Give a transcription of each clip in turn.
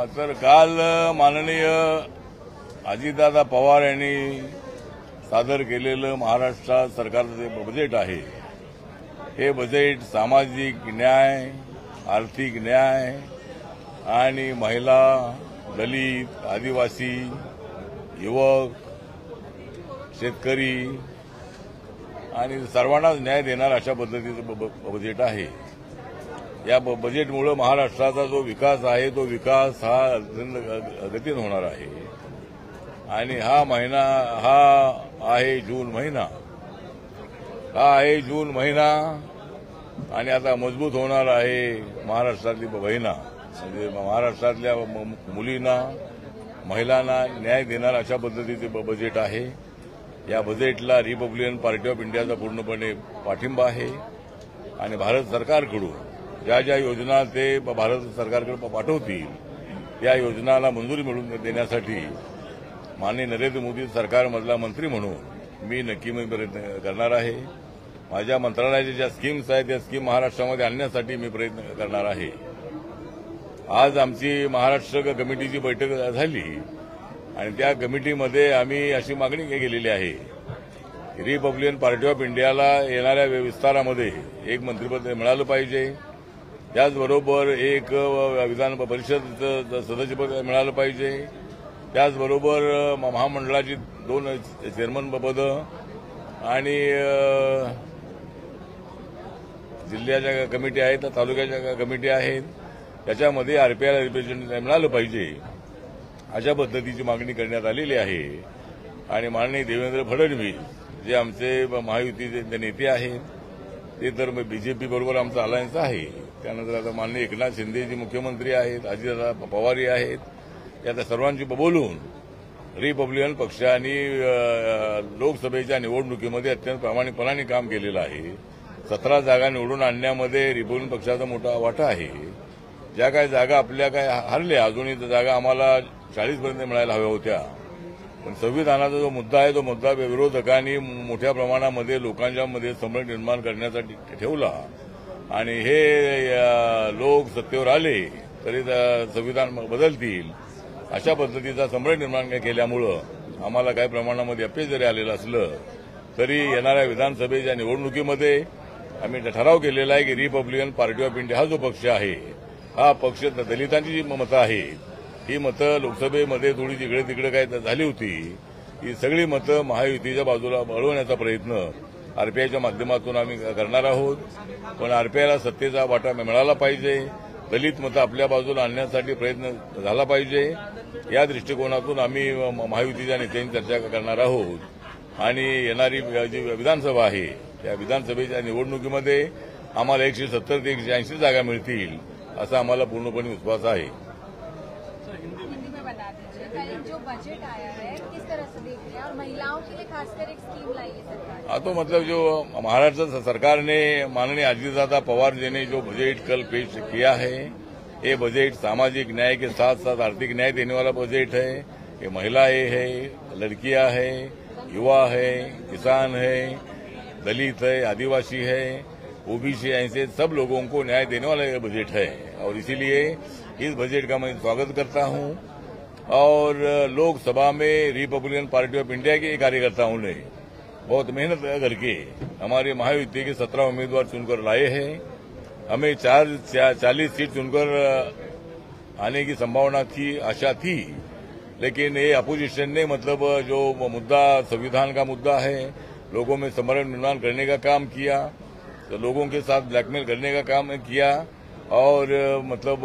तर काल माननीय अजितदादा पवार यांनी सादर केलेलं महाराष्ट्र सरकारचं जे बजेट आहे, हे बजेट सामाजिक न्याय, आर्थिक न्याय आणि महिला, दलित, आदिवासी, युवक, शेतकरी आणि सर्वांनाच न्याय देणार अशा पद्धतीचं बजेट आहे। या बजेटमुळे महाराष्ट्राचा जो विकास आहे तो विकास हा गतीने होणार आहे आणि हा महिना आहे जून महिना, जून महिना आणि आता मजबूत होणार आहे महाराष्ट्रातली बहिणा, म्हणजे महाराष्ट्रातल्या मुलींना, महिलांना न्याय देणार अशा पद्धतीचे बजेट आहे। या बजेटला रिपब्लिकन पार्टी ऑफ इंडियाचा पूर्णपणे पाठिंबा आहे आणि भारत सरकारकडून ज्या योजना ते भारत सरकारकडे पाठवतील या योजनाला मंजुरी मिळवून देण्यासाठी माननीय नरेंद्र मोदी सरकारमधला मंत्री म्हणून मी नक्की प्रयत्न करणार आहे। माझ्या मंत्रालयाच्या ज्या स्कीम्स आहेत त्या स्कीम महाराष्ट्रामध्ये आणण्यासाठी मी प्रयत्न करणार आहे। आज आमची महाराष्ट्र कमिटीची बैठक झाली आणि त्या कमिटीमध्ये आम्ही अशी मागणी केलेली आहे की रिपब्लिकन पार्टी ऑफ इंडियाला येणाऱ्या विस्तारामध्ये एक मंत्रिपद मिळालं पाहिजे, त्याचबरोबर एक विधान परिषद सदस्यपद मिळालं पाहिजे, त्याचबरोबर महामंडळाची 2 चेअरमन पदं आणि जिल्ह्याच्या कमिटी आहेत, तालुक्याच्या कमिटी आहेत, त्याच्यामध्ये आरपीआयला रिप्रेझेंटेटिव्ह मिळालं पाहिजे अशा पद्धतीची मागणी करण्यात आलेली आहे। आणि माननीय देवेंद्र फडणवीस जे आमचे महायुतीचे नेते आहेत ते तर बीजेपी बरोबर आमचा अलायन्स आहे, त्यानंतर आता माननीय एकनाथ शिंदे जी मुख्यमंत्री आहेत, अजितदादा पवार आहेत, या सर्वांची बोलून रिपब्लिकन पक्षाने लोकसभेच्या निवडणुकीमध्ये अत्यंत प्रामाणिकपणाने काम केलेलं आहे। 17 जागा निवडून आणण्यामध्ये रिपब्लिकन पक्षाचा मोठा वाटा आहे। ज्या काही जागा आपल्या काय हरल्या, अजूनही जागा आम्हाला 40 पर्यंत मिळायला हव्या होत्या, पण संविधानाचा जो मुद्दा आहे तो मुद्दा विरोधकांनी मोठ्या प्रमाणामध्ये लोकांच्या मध्ये संभ्रम निर्माण करण्यासाठी ठेवला आणि हे लोक सत्तेवर आले तरी संविधान बदलतील अशा पद्धतीचा संभ्रम निर्माण केल्यामुळं आम्हाला काही प्रमाणामध्ये अपयश जरी आलेलं असलं तरी येणाऱ्या विधानसभेच्या निवडणुकीमध्ये आम्ही ठराव केलेला आहे की रिपब्लिकन पार्टी ऑफ इंडिया हा जो पक्ष आहे, हा पक्ष दलितांची जी मतं आहेत ही मतं लोकसभेमध्ये थोडी जिकडे तिकडे काय झाली होती, ही सगळी मतं महायुतीच्या बाजूला वळवण्याचा प्रयत्न आरपीआयच्या माध्यमातून आम्ही करणार आहोत। पण आरपीआयला सत्तेचा वाटा मिळाला पाहिजे, दलित मतं आपल्या बाजूला आणण्यासाठी प्रयत्न झाला पाहिजे, या दृष्टिकोनातून आम्ही महायुतीच्या नेत्यांची चर्चा करणार आहोत। आणि येणारी जी विधानसभा आहे त्या विधानसभेच्या निवडणुकीमध्ये आम्हाला 170 ते 180 जागा मिळतील असा आम्हाला पूर्णपणे विश्वास आहे। जो बजट आया है किस तरह से देख रहे हैं और महिलाओं के लिए खासकर एक स्कीम लाई है सरकार? हाँ, तो मतलब जो महाराष्ट्र सरकार ने माननीय अजितदादा पवार जी ने जो बजट कल पेश किया है, ये बजट सामाजिक न्याय के साथ साथ आर्थिक न्याय देने वाला बजट है। ये महिलाएं है, लड़कियां है, युवा है, किसान है, दलित है, आदिवासी है, ओबीसी, ऐसे सब लोगों को न्याय देने वाला ये बजट है और इसीलिए इस बजट का मैं स्वागत करता हूं। और लोकसभा में रिपब्लिकन पार्टी ऑफ इंडिया के कार्यकर्ताओं ने बहुत मेहनत करके हमारे महायुति के 17 उम्मीदवार चुनकर लाए हैं। हमें 40 सीट चुनकर आने की संभावना थी, आशा थी, लेकिन ये अपोजिशन ने मतलब जो मुद्दा संविधान का मुद्दा है, लोगों में संभ्रम निर्माण करने का काम किया, तो लोगों के साथ ब्लैकमेल करने का काम किया और मतलब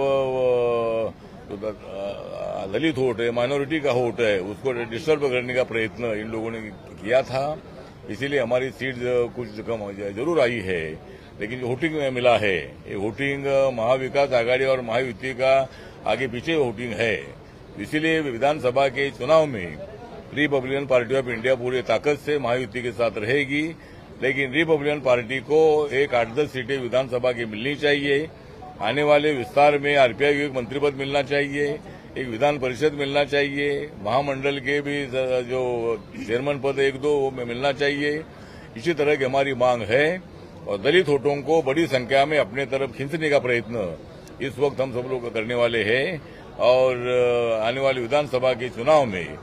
दलित वोट है, माइनॉरिटी का वोट है, उसको डिस्टर्ब करने का प्रयत्न इन लोगों ने किया था। इसीलिए हमारी सीट कुछ कम जरूर आई है, लेकिन जो वोटिंग में मिला है ये वोटिंग महाविकास आघाड़ी और महायुति का आगे पीछे वोटिंग है। इसीलिए विधानसभा के चुनाव में रिपब्लिकन पार्टी ऑफ इंडिया पूरी ताकत से महायुति के साथ रहेगी, लेकिन रिपब्लिकन पार्टी को एक 8-10 सीटें विधानसभा की मिलनी चाहिए। आने वाले विस्तार में आरपीआई को एक मंत्रिपद मिलना चाहिए, एक विधान परिषद मिलना चाहिए, महामंडल के भी जो चेयरमैन पद 1-2 में मिलना चाहिए। इसी तरह की हमारी मांग है और दलित वोटों को बड़ी संख्या में अपने तरफ खींचने का प्रयत्न इस वक्त हम सब लोग करने वाले हैं और आने वाली विधानसभा के चुनाव में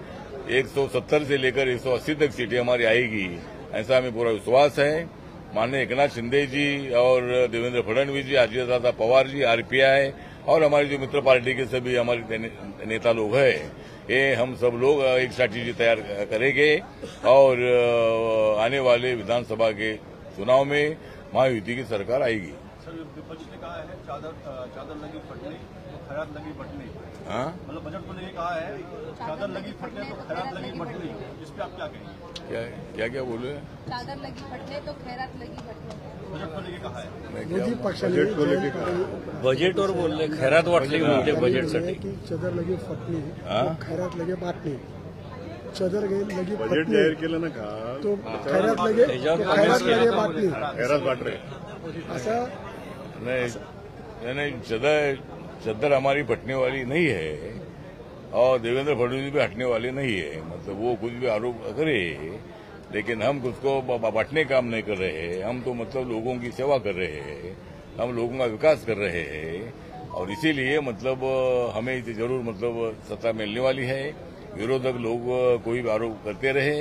170 से लेकर 180 तक सीटें हमारी आएगी, ऐसा हमें पूरा विश्वास है। माननीय एकनाथ शिंदे जी और देवेंद्र फडणवीस जी, अजय दादा पवार जी, आरपीआई और हमारी जो मित्र पार्टी के सभी हमारे नेता लोग हैं, ये हम सब लोग एक स्ट्रैटेजी तैयार करेंगे और आने वाले विधानसभा के चुनाव में महायुति की सरकार आएगी। सर, विपक्ष ने कहा है चादर लगी फटने तो खैरात लगी बटने। हाँ, मतलब बजट को लेकर कहा है चादर लगी फटने तो खैरात लगी बटने। इस पे आप क्या कहेंगे? क्या बोले? चादर लगी फटने तो खैरात लगी बटने। बजट को लेकर कहा है। विरोधी पक्षाने बजेटवर बोलले, खैरात वाटली म्हणजे बजेटसाठी. की चादर लगी फटणे हाँ? खैरात लगे बाटणे. चादर लगी बजेट फटणे जाहीर केलं ना का तो खैरात लगे खैरात लगे बाटणे खैरात वाटरे असं नहीं, चद्दर हमारी फटने वाली नहीं है और देवेंद्र फडणवीस भी हटने वाले नहीं है। मतलब वो कुछ भी आरोप करे, लेकिन हम उसको बांटने काम नहीं कर रहे हैं। हम तो मतलब लोगों की सेवा कर रहे हैं, हम लोगों का विकास कर रहे हैं और इसीलिए मतलब हमें जरूर मतलब सत्ता मिलने वाली है। विरोधक लोग कोई भी आरोप करते रहे,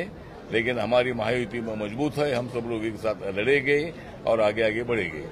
लेकिन हमारी महायुति मजबूत है। हम सब लोग एक साथ लड़ेंगे और आगे आगे बढ़ेंगे।